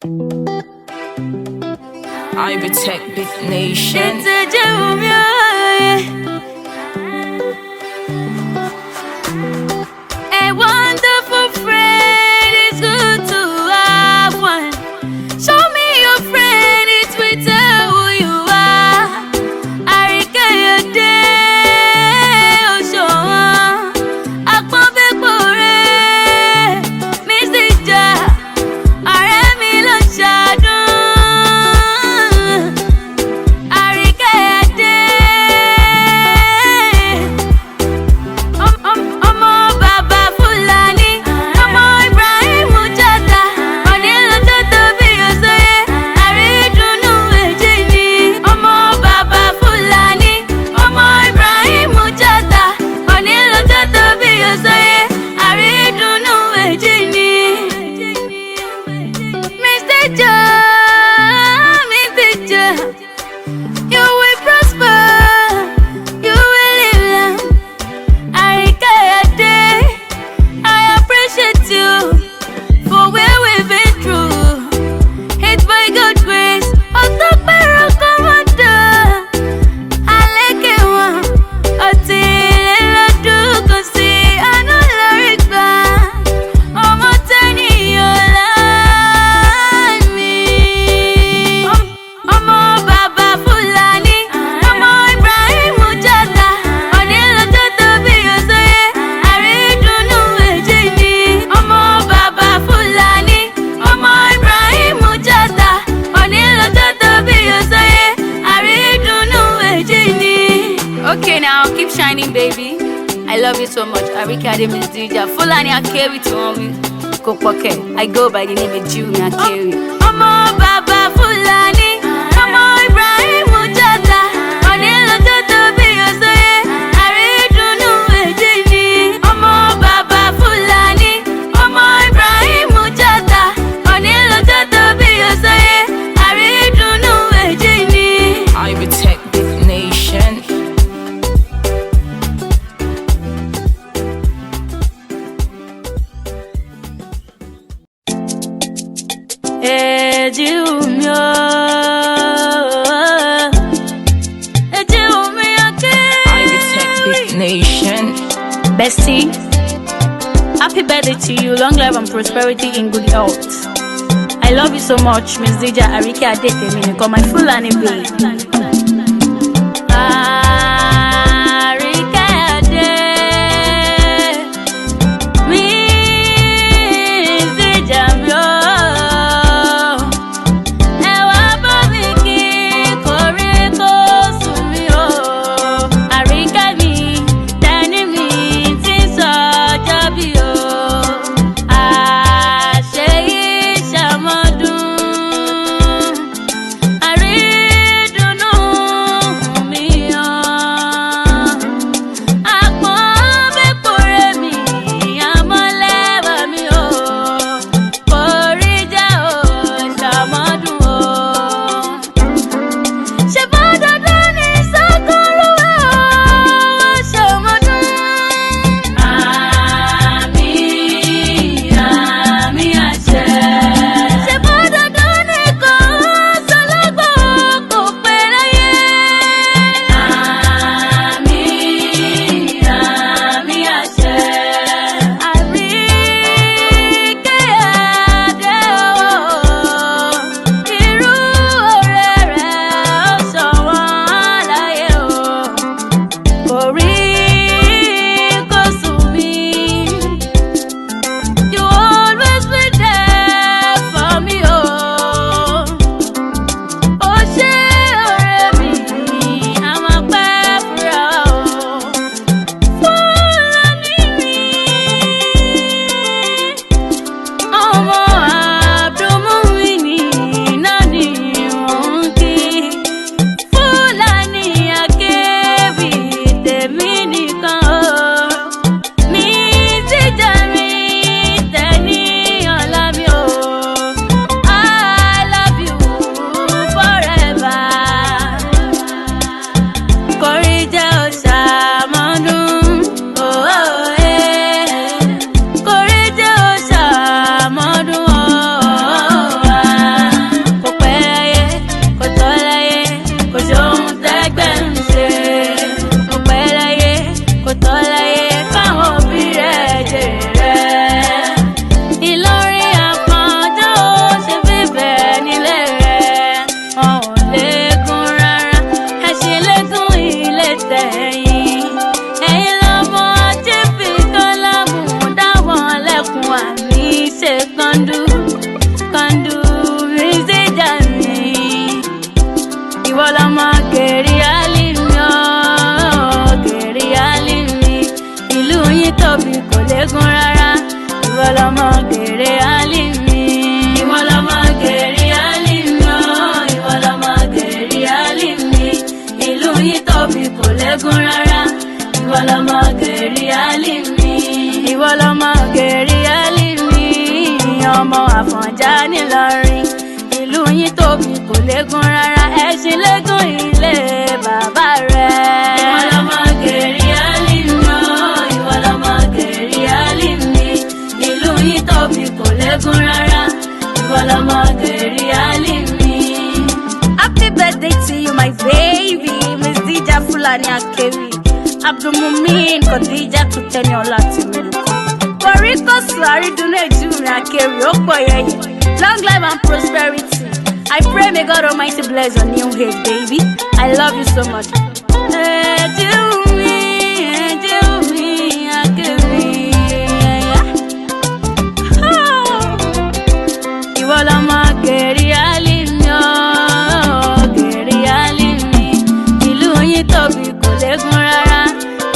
Ivy Tech Big Nation. It's a gem, a wonderful friend. It's good to have one. Show me your friend, it will tell who you are. I can your day, oh show. I can't be poor, Mrs. Ja. I am in a shadow. Okay now, keep shining, baby. I love you so much. Arike Ademidija. Fulani Akewi to me. Kopoke. I go by the name of Junior Akewi. Omo Baba Fulani. Omo Ibrahim Mujata. Onilo Toto Biyosoye. Aridunu Ejini. Omo Baba Fulani. Omo Ibrahim Mujata. Onilo Toto Biyosoye. Aridunu Ejini. Ivy Tech Big Nation. Nation. Bestie, happy birthday to you. Long life and prosperity in good health. I love you so much, Miss Dija Arike Ademidija. Call my Fulani babe. Don't díjà mi. Ìwọ lọmọ Gèrè Álímì o, Gèrè Álímì. Ìlú yín tóbi kò légun rárá. Ìwọ lọmọ Gèrè Álímì. Ìwọ lọmọ Gèrè Álímì o, ìwọ lọmọ Gèrè Álímì. Ìlú yín tóbi kò légun rárá. Ìwọ lọmọ Gèrè Álímì. Ìwọ lọmọ Gèrè Álímì. Ọmọ Àfọ̀njá nílọrin. Ìlú yín tóbi kò légun rárá. Ẹṣin légún ilé bàbá rẹ̀. Ìwọ lọmọ Gèrè Álímì o, ìwọ lọmọ Gèrè Álímì. Ìlú yín tóbi kò légun rárá. Ìwọ lọmọ Gèrè Álímì. Happy birthday to you, my baby. Miss Dija Fulani Akewi. Abdulmumin Khadija to Teniola Timiluko. Koriko Suari Dunu Ejumi Akewi Okpoyeye. Long life and prosperity. I pray may God Almighty bless your new age, baby. I love you so much. Ejumi Akewi. Ìwọ lọmọ Gèrè Álímì o, Gèrè Álímì. Ìlú yín tóbi kò légun rárá.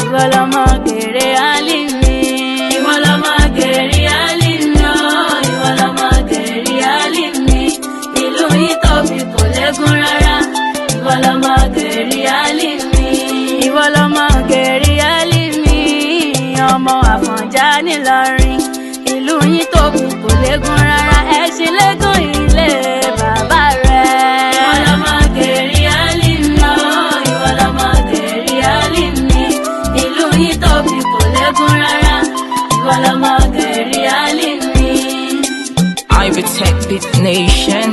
Ìwọ lọmọ Gèrè Álímì. Ìwọ lọmọ Gèrè Álímì o, ìwọ lọmọ Gèrè Álímì. Ìlú yín tóbi kò légun rárá. Ìwọ lọmọ Gèrè Álímì. Ìwọ lọmọ Gèrè Álímì. Ọmọ Àfọ̀njá nílọrin. Ìlú yín tóbi kò légun rárá. Ẹṣin légún ilé bàbá rẹ̀. Ìwọ lọmọ Gèrè Álímì o, ìwọ lọmọ Gèrè Álímì. Ìlú yín tóbi kò légun rárá. Ìwọ lọmọ Gèrè Álímì. I protect this nation.